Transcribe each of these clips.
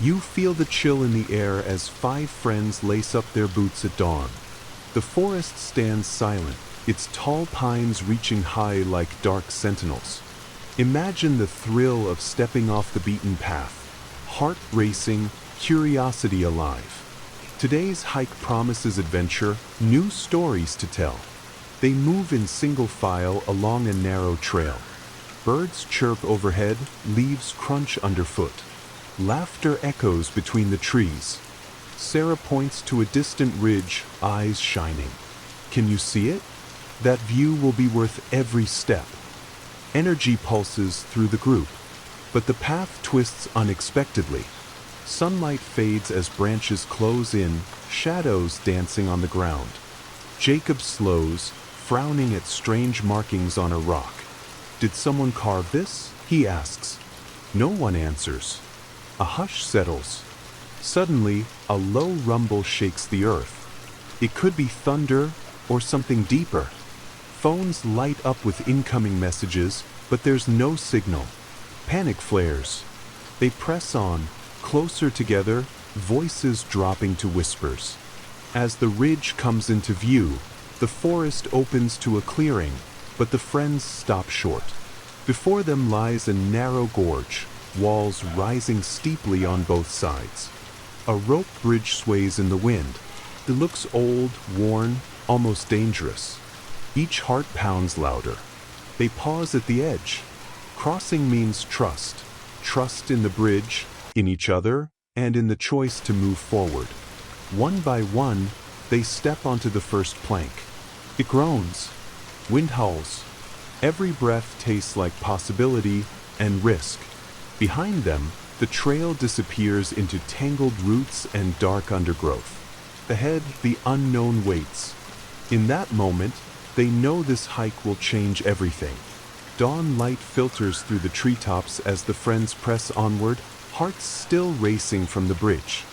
You feel the chill in the air as 5 friends lace up their boots at dawn. The forest stands silent, its tall pines reaching high like dark sentinels. Imagine the thrill of stepping off the beaten path, heart racing, curiosity alive. Today's hike promises adventure, new stories to tell. They move in single file along a narrow trail. Birds chirp overhead, leaves crunch underfoot. Laughter echoes between the trees. Sarah points to a distant ridge, eyes shining. Can you see it? That view will be worth every step. Energy pulses through the group, but the path twists unexpectedly. Sunlight fades as branches close in, shadows dancing on the ground. Jacob slows, frowning at strange markings on a rock. Did someone carve this? He asks. No one answers. A hush settles. Suddenly, a low rumble shakes the earth. It could be thunder or something deeper. Phones light up with incoming messages, but there's no signal. Panic flares. They press on, closer together, voices dropping to whispers. As the ridge comes into view, the forest opens to a clearing, but the friends stop short. Before them lies a narrow gorge, walls rising steeply on both sides. A rope bridge sways in the wind. It looks old, worn, almost dangerous. Each heart pounds louder. They pause at the edge. Crossing means trust. Trust in the bridge, in each other, and in the choice to move forward. One by one, they step onto the first plank. It groans. Wind howls. Every breath tastes like possibility and risk. Behind them, the trail disappears into tangled roots and dark undergrowth. Ahead, the unknown waits. In that moment, they know this hike will change everything. Dawn light filters through the treetops as the friends press onward, hearts still racing from the bridge.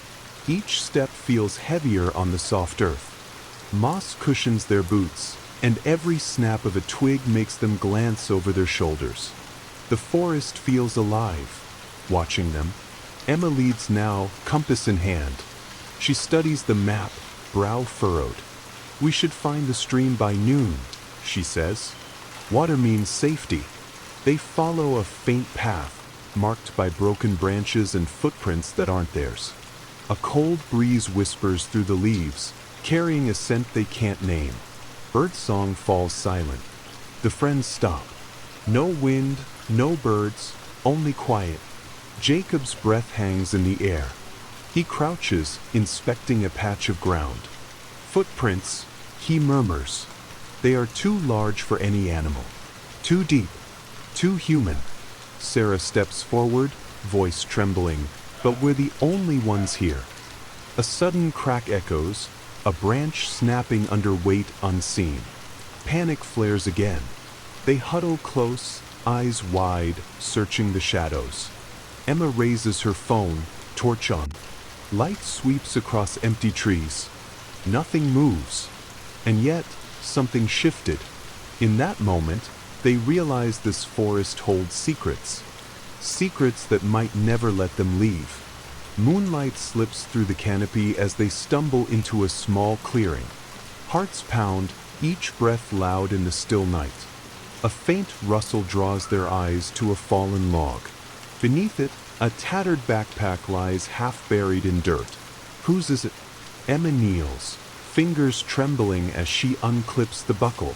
Each step feels heavier on the soft earth. Moss cushions their boots, and every snap of a twig makes them glance over their shoulders. The forest feels alive, watching them. Emma leads now, compass in hand. She studies the map, brow furrowed. We should find the stream by noon, she says. Water means safety. They follow a faint path, marked by broken branches and footprints that aren't theirs. A cold breeze whispers through the leaves, carrying a scent they can't name. Birdsong falls silent. The friends stop. No wind, no birds, only quiet. Jacob's breath hangs in the air. He crouches, inspecting a patch of ground. Footprints, he murmurs. They are too large for any animal. Too deep. Too human. Sarah steps forward, voice trembling, but we're the only ones here. A sudden crack echoes, a branch snapping under weight unseen. Panic flares again. They huddle close, eyes wide, searching the shadows. Emma raises her phone, torch on. Light sweeps across empty trees. Nothing moves. And yet, something shifted. In that moment, they realize this forest holds secrets. Secrets that might never let them leave. Moonlight slips through the canopy as they stumble into a small clearing. Hearts pound, each breath loud in the still night. A faint rustle draws their eyes to a fallen log. Beneath it, a tattered backpack lies half buried in dirt. Whose is it? Emma kneels, fingers trembling as she unclips the buckle.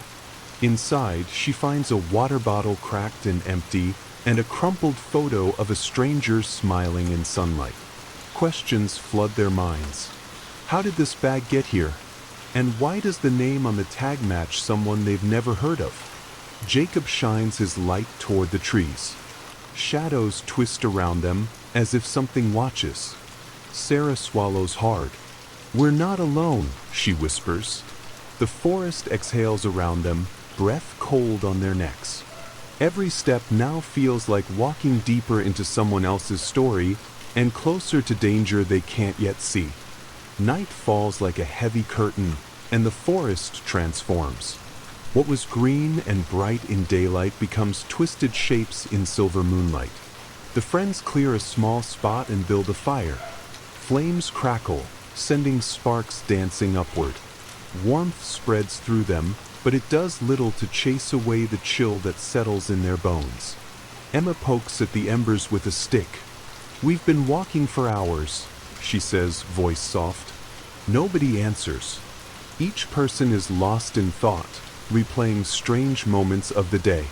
Inside, she finds a water bottle cracked and empty, and a crumpled photo of a stranger smiling in sunlight. Questions flood their minds. How did this bag get here? And why does the name on the tag match someone they've never heard of? Jacob shines his light toward the trees. Shadows twist around them, as if something watches. Sarah swallows hard. We're not alone, she whispers. The forest exhales around them, breath cold on their necks. Every step now feels like walking deeper into someone else's story, and closer to danger they can't yet see. Night falls like a heavy curtain, and the forest transforms. What was green and bright in daylight becomes twisted shapes in silver moonlight. The friends clear a small spot and build a fire. Flames crackle, sending sparks dancing upward. Warmth spreads through them, but it does little to chase away the chill that settles in their bones. Emma pokes at the embers with a stick. "We've been walking for hours," she says, voice soft. Nobody answers. Each person is lost in thought, replaying strange moments of the day.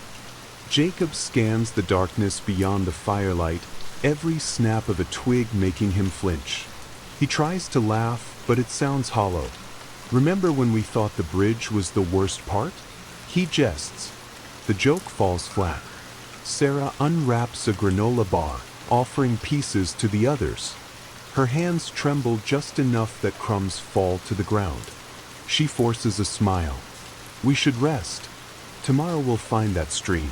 Jacob scans the darkness beyond the firelight, every snap of a twig making him flinch. He tries to laugh, but it sounds hollow. "Remember when we thought the bridge was the worst part?" He jests. The joke falls flat. Sarah unwraps a granola bar, offering pieces to the others. Her hands tremble just enough that crumbs fall to the ground. She forces a smile. "We should rest. Tomorrow we'll find that stream."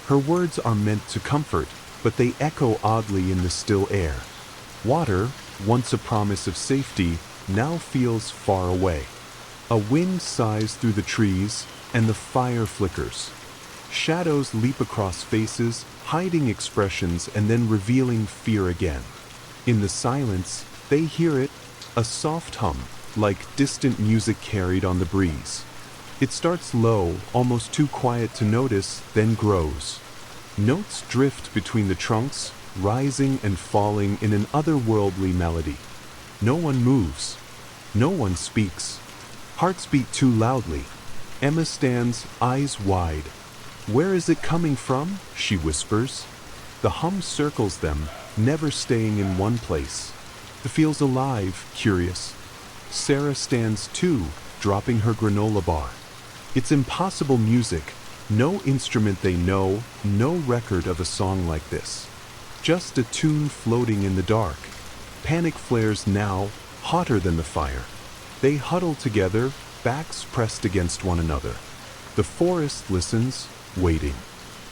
Her words are meant to comfort, but they echo oddly in the still air. Water, once a promise of safety, now feels far away. A wind sighs through the trees, and the fire flickers. Shadows leap across faces, hiding expressions and then revealing fear again. In the silence, they hear it, a soft hum, like distant music carried on the breeze. It starts low, almost too quiet to notice, then grows. Notes drift between the trunks, rising and falling in an otherworldly melody. No one moves. No one speaks. Hearts beat too loudly. Emma stands, eyes wide. "Where is it coming from?" she whispers. The hum circles them, never staying in one place. It feels alive, curious. Sarah stands too, dropping her granola bar. It's impossible music. No instrument they know, no record of a song like this. Just a tune floating in the dark. Panic flares now, hotter than the fire. They huddle together, backs pressed against one another. The forest listens, waiting.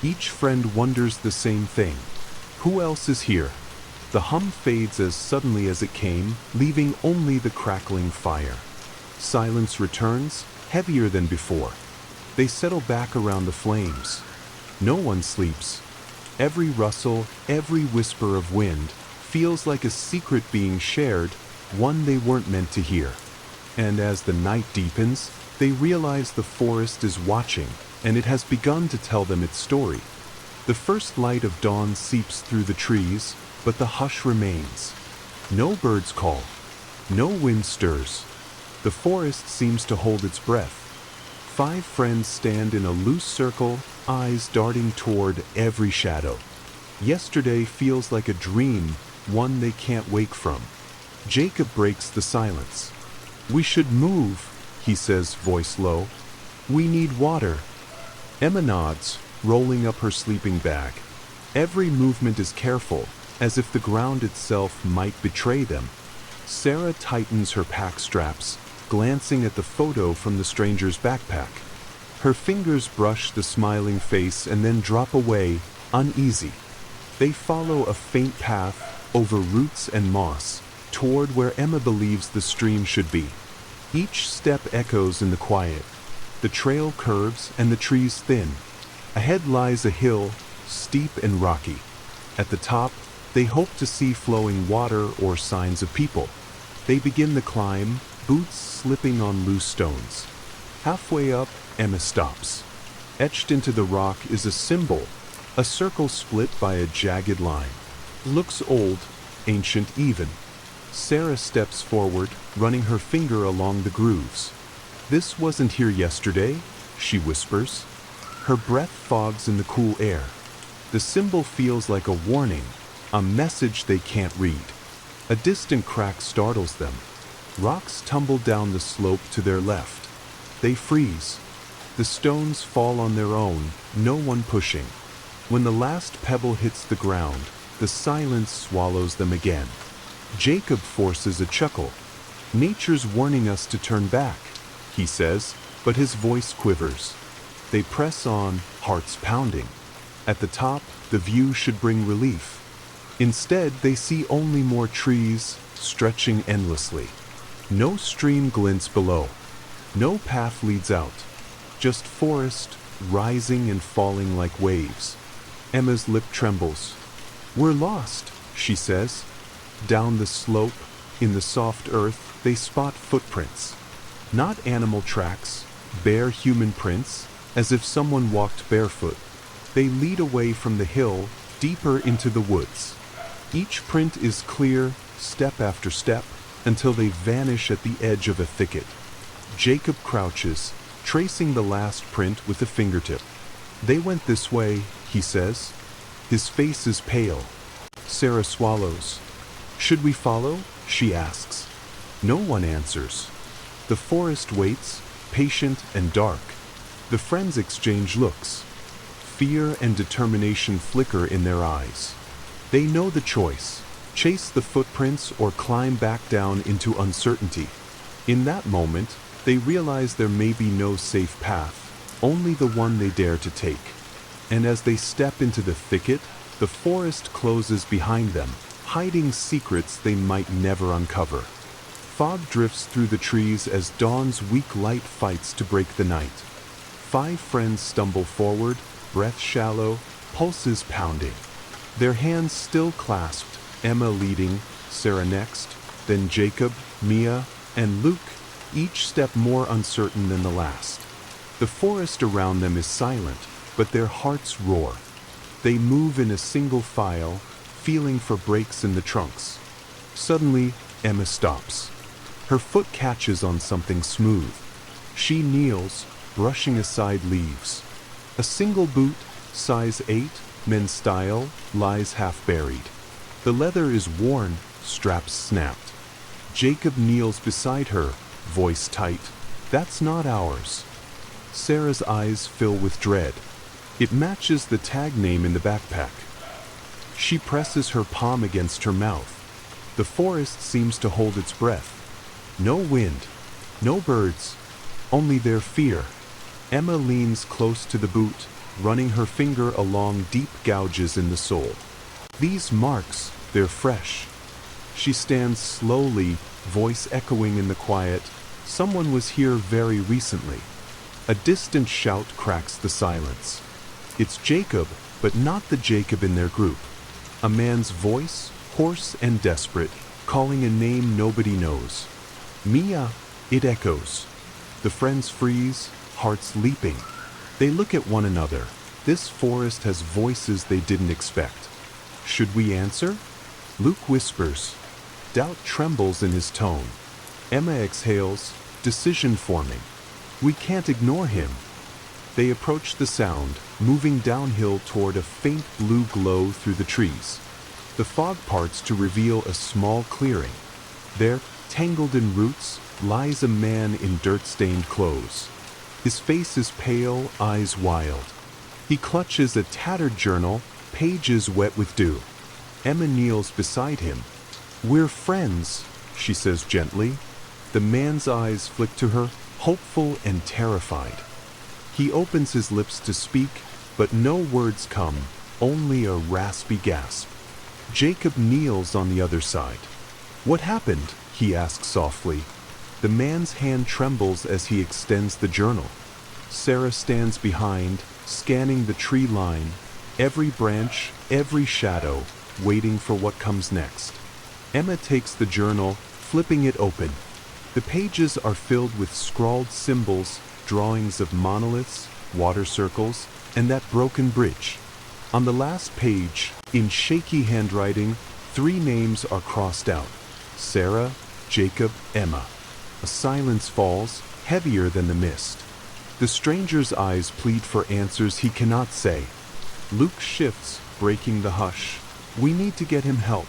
Each friend wonders the same thing. Who else is here? The hum fades as suddenly as it came, leaving only the crackling fire. Silence returns, heavier than before. They settle back around the flames. No one sleeps. Every rustle, every whisper of wind feels like a secret being shared, one they weren't meant to hear. And as the night deepens, they realize the forest is watching, and it has begun to tell them its story. The first light of dawn seeps through the trees, but the hush remains. No birds call. No wind stirs. The forest seems to hold its breath. 5 friends stand in a loose circle, eyes darting toward every shadow. Yesterday feels like a dream, one they can't wake from. Jacob breaks the silence. "We should move," he says, voice low. "We need water." Emma nods, rolling up her sleeping bag. Every movement is careful, as if the ground itself might betray them. Sarah tightens her pack straps, glancing at the photo from the stranger's backpack. Her fingers brush the smiling face and then drop away, uneasy. They follow a faint path, over roots and moss, toward where Emma believes the stream should be. Each step echoes in the quiet. The trail curves and the trees thin. Ahead lies a hill, steep and rocky. At the top, they hope to see flowing water or signs of people. They begin the climb, boots slipping on loose stones. Halfway up, Emma stops. Etched into the rock is a symbol, a circle split by a jagged line. Looks old, ancient even. Sarah steps forward, running her finger along the grooves. "This wasn't here yesterday," she whispers. Her breath fogs in the cool air. The symbol feels like a warning, a message they can't read. A distant crack startles them. Rocks tumble down the slope to their left. They freeze. The stones fall on their own, no one pushing. When the last pebble hits the ground, the silence swallows them again. Jacob forces a chuckle. "Nature's warning us to turn back," he says, but his voice quivers. They press on, hearts pounding. At the top, the view should bring relief. Instead, they see only more trees, stretching endlessly. No stream glints below. No path leads out. Just forest, rising and falling like waves. Emma's lip trembles. "We're lost," she says. Down the slope, in the soft earth, they spot footprints. Not animal tracks, bare human prints, as if someone walked barefoot. They lead away from the hill, deeper into the woods. Each print is clear, step after step, until they vanish at the edge of a thicket. Jacob crouches, tracing the last print with a fingertip. "They went this way," he says. His face is pale. Sarah swallows. "Should we follow?" she asks. No one answers. The forest waits, patient and dark. The friends exchange looks. Fear and determination flicker in their eyes. They know the choice: chase the footprints or climb back down into uncertainty. In that moment, they realize there may be no safe path, only the one they dare to take. And as they step into the thicket, the forest closes behind them, hiding secrets they might never uncover. Fog drifts through the trees as dawn's weak light fights to break the night. 5 friends stumble forward, breath shallow, pulses pounding. Their hands still clasped, Emma leading, Sarah next, then Jacob, Mia, and Luke, each step more uncertain than the last. The forest around them is silent, but their hearts roar. They move in a single file, feeling for breaks in the trunks. Suddenly, Emma stops. Her foot catches on something smooth. She kneels, brushing aside leaves. A single boot, size 8, men's style, lies half buried. The leather is worn, straps snapped. Jacob kneels beside her, voice tight. "That's not ours." Sarah's eyes fill with dread. It matches the tag name in the backpack. She presses her palm against her mouth. The forest seems to hold its breath. No wind, no birds, only their fear. Emma leans close to the boot, running her finger along deep gouges in the sole. These marks, they're fresh. She stands slowly, voice echoing in the quiet. Someone was here very recently. A distant shout cracks the silence. It's Jacob, but not the Jacob in their group. A man's voice, hoarse and desperate, calling a name nobody knows. "Mia," it echoes. The friends freeze, hearts leaping. They look at one another. This forest has voices they didn't expect. Should we answer? Luke whispers. Doubt trembles in his tone. Emma exhales, decision forming. We can't ignore him. They approach the sound, moving downhill toward a faint blue glow through the trees. The fog parts to reveal a small clearing. There, tangled in roots, lies a man in dirt-stained clothes. His face is pale, eyes wild. He clutches a tattered journal, pages wet with dew. Emma kneels beside him. "We're friends," she says gently. The man's eyes flick to her, hopeful and terrified. He opens his lips to speak, but no words come, only a raspy gasp. Jacob kneels on the other side. "What happened?" he asks softly. The man's hand trembles as he extends the journal. Sarah stands behind, scanning the tree line, every branch, every shadow, waiting for what comes next. Emma takes the journal, flipping it open. The pages are filled with scrawled symbols, drawings of monoliths, water circles, and that broken bridge. On the last page, in shaky handwriting, 3 names are crossed out: Sarah, Jacob, Emma. A silence falls, heavier than the mist. The stranger's eyes plead for answers he cannot say. Luke shifts, breaking the hush. We need to get him help.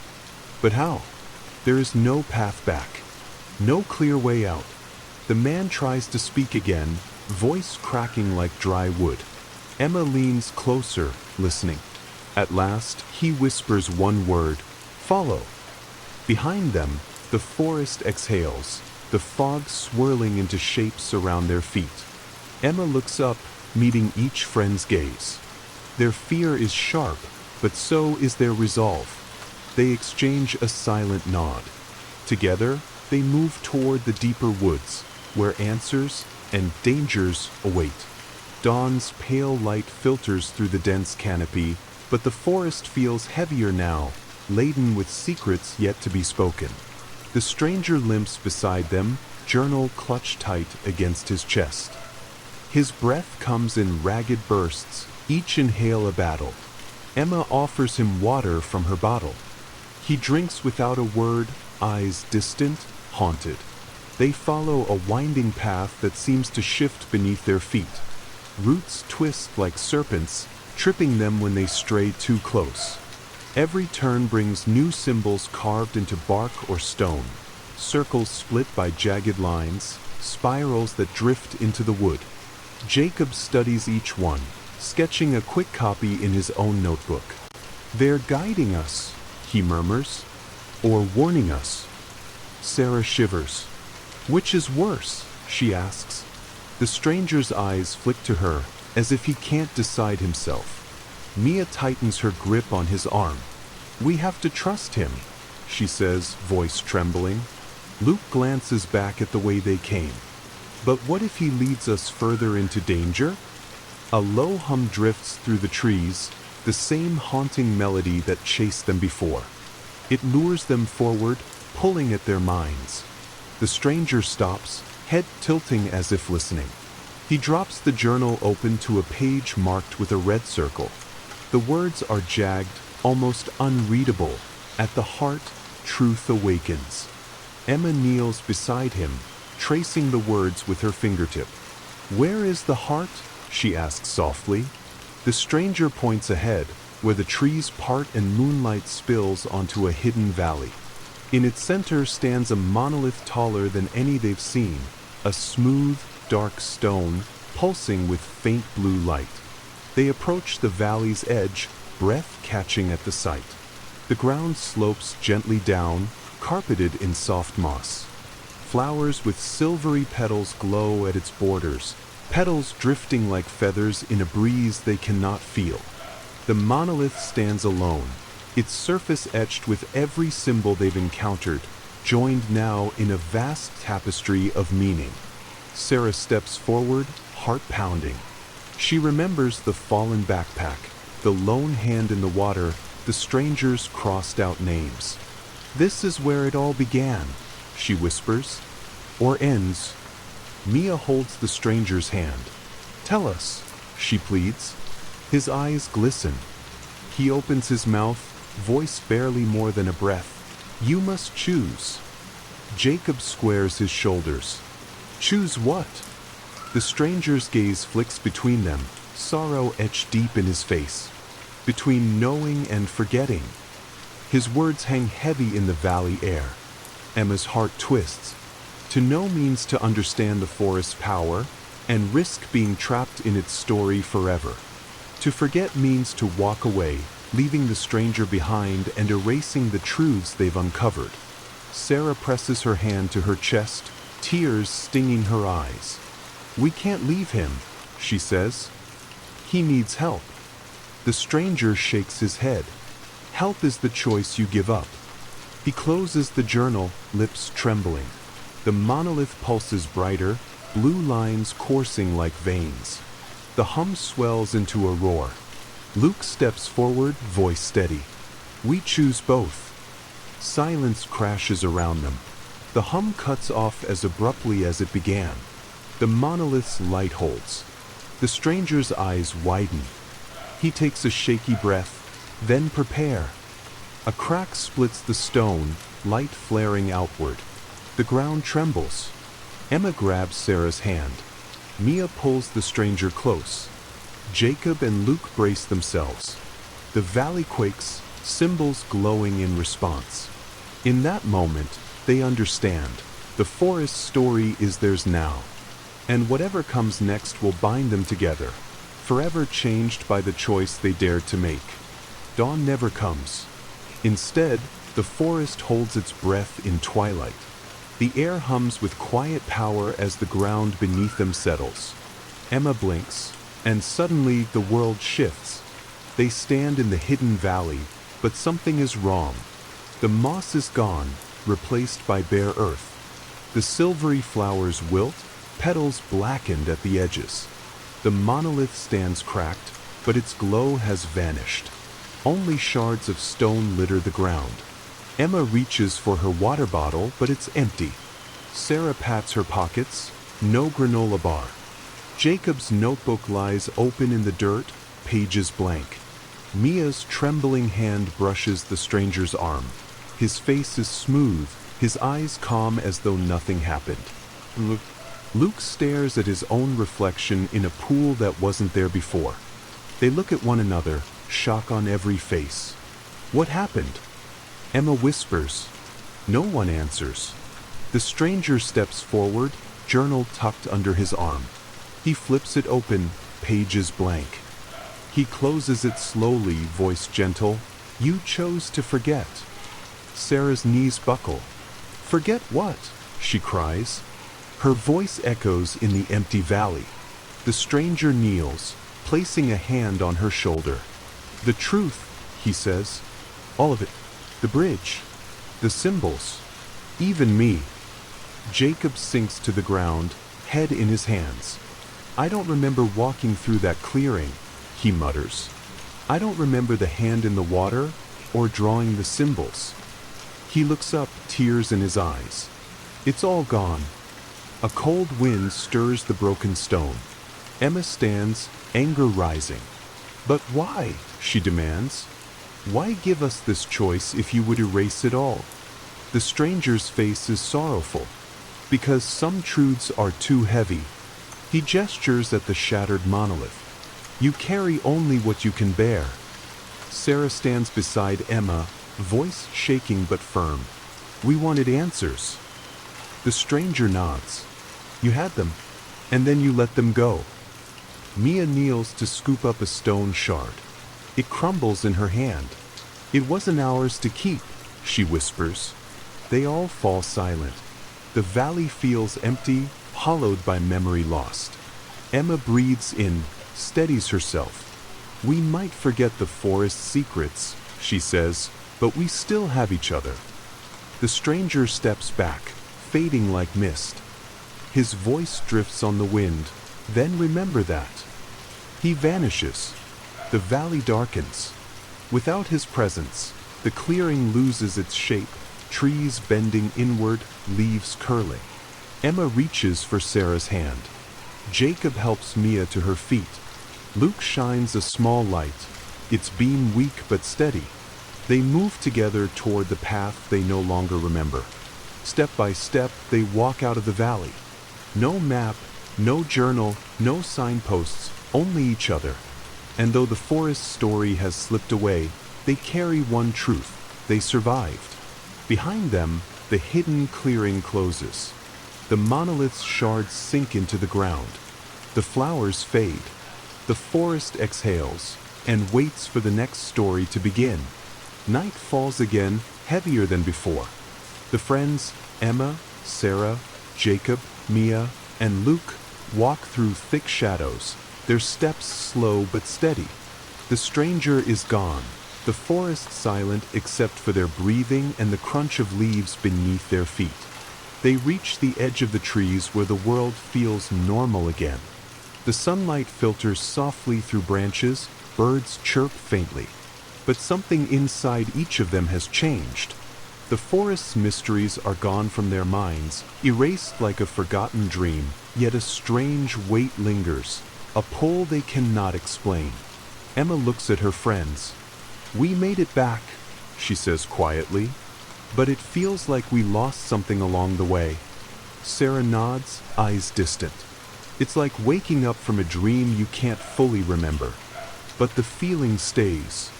But how? There is no path back. No clear way out. The man tries to speak again, voice cracking like dry wood. Emma leans closer, listening. At last, he whispers one word: follow. Behind them, the forest exhales, the fog swirling into shapes around their feet. Emma looks up, meeting each friend's gaze. Their fear is sharp, but so is their resolve. They exchange a silent nod. Together, they move toward the deeper woods, where answers and dangers await. Dawn's pale light filters through the dense canopy, But the forest feels heavier now, laden with secrets yet to be spoken. The stranger limps beside them, journal clutched tight against his chest. His breath comes in ragged bursts, each inhale a battle. Emma offers him water from her bottle. He drinks without a word, eyes distant, haunted. They follow a winding path that seems to shift beneath their feet. Roots twist like serpents, tripping them when they stray too close. Every turn brings new symbols carved into bark or stone, circles split by jagged lines, spirals that drift into the wood. Jacob studies each one, sketching a quick copy in his own notebook. "They're guiding us," he murmurs, "or warning us." Sarah shivers. "Which is worse?" she asks. The stranger's eyes flick to her, as if he can't decide himself. Mia tightens her grip on his arm. "We have to trust him," she says, voice trembling. Luke glances back at the way they came. "But what if he leads us further into danger?" A low hum drifts through the trees, the same haunting melody that chased them before. It lures them forward, pulling at their minds. The stranger stops, head tilting as if listening. He drops the journal open to a page marked with a red circle. The words are jagged, almost unreadable. At the heart, truth awakens. Emma kneels beside him, tracing the words with her fingertip. "Where is the heart?" she asks softly. The stranger points ahead, where the trees part and moonlight spills onto a hidden valley. In its center stands a monolith taller than any they've seen, a smooth, dark stone, pulsing with faint blue light. They approach the valley's edge, breath catching at the sight. The ground slopes gently down, carpeted in soft moss. Flowers with silvery petals glow at its borders, petals drifting like feathers in a breeze they cannot feel. The monolith stands alone, its surface etched with every symbol they've encountered, joined now in a vast tapestry of meaning. Sarah steps forward, heart pounding. She remembers the fallen backpack, the lone hand in the water, the stranger's crossed out names. "This is where it all began," she whispers. "Or ends." Mia holds the stranger's hand. "Tell us," she pleads. His eyes glisten. He opens his mouth, voice barely more than a breath. "You must choose." Jacob squares his shoulders. "Choose what?" The stranger's gaze flicks between them, sorrow etched deep in his face. "Between knowing and forgetting." His words hang heavy in the valley air. Emma's heart twists. To know means to understand the forest's power, and risk being trapped in its story forever. To forget means to walk away, leaving the stranger behind and erasing the truths they've uncovered. Sarah presses her hand to her chest, tears stinging her eyes. "We can't leave him," she says. "He needs help." The stranger shakes his head. "Help is the choice you give up." He closes the journal, lips trembling. The monolith pulses brighter, blue lines coursing like veins. The hum swells into a roar. Luke steps forward, voice steady. "We choose both." Silence crashes around them. The hum cuts off as abruptly as it began. The monolith's light holds. The stranger's eyes widen. He takes a shaky breath, then prepare. A crack splits the stone, light flaring outward. The ground trembles. Emma grabs Sarah's hand. Mia pulls the stranger close. Jacob and Luke brace themselves. The valley quakes, symbols glowing in response. In that moment, they understand. The forest's story is theirs now. And whatever comes next will bind them together, forever changed by the choice they dared to make. Dawn never comes. Instead, the forest holds its breath in twilight. The air hums with quiet power as the ground beneath them settles. Emma blinks, and suddenly the world shifts. They stand in the hidden valley, but something is wrong. The moss is gone, replaced by bare earth. The silvery flowers wilt, petals blackened at the edges. The monolith stands cracked, but its glow has vanished. Only shards of stone litter the ground. Emma reaches for her water bottle, but it's empty. Sarah pats her pockets. No granola bar. Jacob's notebook lies open in the dirt, pages blank. Mia's trembling hand brushes the stranger's arm. His face is smooth, his eyes calm as though nothing happened. Luke stares at his own reflection in a pool that wasn't there before. They look at one another, shock on every face. What happened? Emma whispers. No one answers. The stranger steps forward, journal tucked under his arm. He flips it open, pages blank. He closes it slowly, voice gentle. You chose to forget. Sarah's knees buckle. Forget what? She cries. Her voice echoes in the empty valley. The stranger kneels, placing a hand on her shoulder. The truth, he says. All of it. The bridge. The symbols. Even me. Jacob sinks to the ground, head in his hands. I don't remember walking through that clearing, he mutters. I don't remember the hand in the water or drawing the symbols. He looks up, tears in his eyes. It's all gone. A cold wind stirs the broken stone. Emma stands, anger rising. But why? She demands. Why give us this choice if you would erase it all? The stranger's face is sorrowful. Because some truths are too heavy. He gestures at the shattered monolith. You carry only what you can bear. Sarah stands beside Emma, voice shaking but firm. We wanted answers. The stranger nods. You had them, and then you let them go. Mia kneels to scoop up a stone shard. It crumbles in her hand. It wasn't ours to keep, she whispers. They all fall silent. The valley feels empty, hollowed by memory lost. Emma breathes in, steadies herself. We might forget the forest's secrets, she says, but we still have each other. The stranger steps back, fading like mist. His voice drifts on the wind. Then remember that. He vanishes. The valley darkens. Without his presence, the clearing loses its shape, trees bending inward, leaves curling. Emma reaches for Sarah's hand. Jacob helps Mia to her feet. Luke shines a small light, its beam weak but steady. They move together toward the path they no longer remember. Step by step, they walk out of the valley. No map, no journal, no signposts, only each other. And though the forest story has slipped away, they carry one truth: they survived. Behind them, the hidden clearing closes. The monolith's shards sink into the ground. The flowers fade. The forest exhales and waits for the next story to begin. Night falls again, heavier than before. The friends, Emma, Sarah, Jacob, Mia, and Luke, walk through thick shadows, their steps slow but steady. The stranger is gone, the forest silent except for their breathing and the crunch of leaves beneath their feet. They reach the edge of the trees where the world feels normal again. The sunlight filters softly through branches, birds chirp faintly. But something inside each of them has changed. The forest's mysteries are gone from their minds, erased like a forgotten dream, yet a strange weight lingers, a pull they cannot explain. Emma looks at her friends. We made it back, she says quietly, but it feels like we lost something along the way. Sarah nods, eyes distant. It's like waking up from a dream you can't fully remember, but the feeling stays.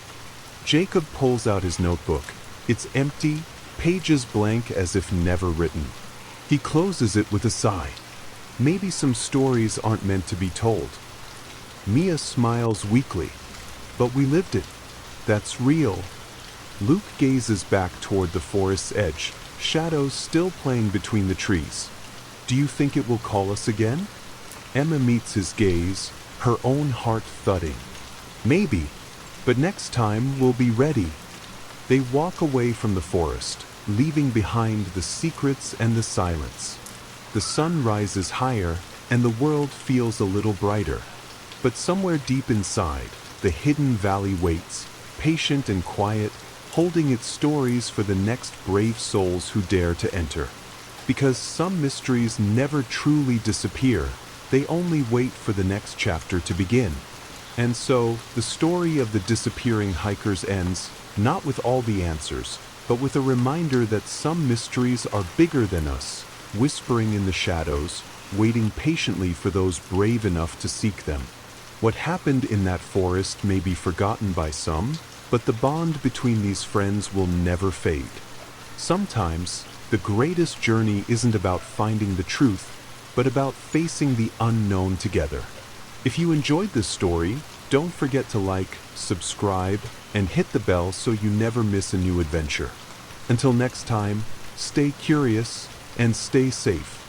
Jacob pulls out his notebook. It's empty, pages blank as if never written. He closes it with a sigh. Maybe some stories aren't meant to be told. Mia smiles weakly. But we lived it. That's real. Luke gazes back toward the forest's edge, shadows still playing between the trees. Do you think it will call us again? Emma meets his gaze, her own heart thudding. Maybe, but next time we'll be ready. They walk away from the forest, leaving behind the secrets and the silence. The sun rises higher, and the world feels a little brighter. But somewhere deep inside, the hidden valley waits, patient and quiet, holding its stories for the next brave souls who dare to enter. Because some mysteries never truly disappear, they only wait for the next chapter to begin. And so, the story of the disappearing hikers ends, not with all the answers, but with a reminder that some mysteries are bigger than us, whispering in the shadows, waiting patiently for those brave enough to seek them. What happened in that forest may be forgotten by some, but the bond between these friends will never fade. Sometimes, the greatest journey isn't about finding the truth, but about facing the unknown together. If you enjoyed this story, don't forget to like, subscribe, and hit the bell so you never miss a new adventure. Until next time, stay curious and stay safe.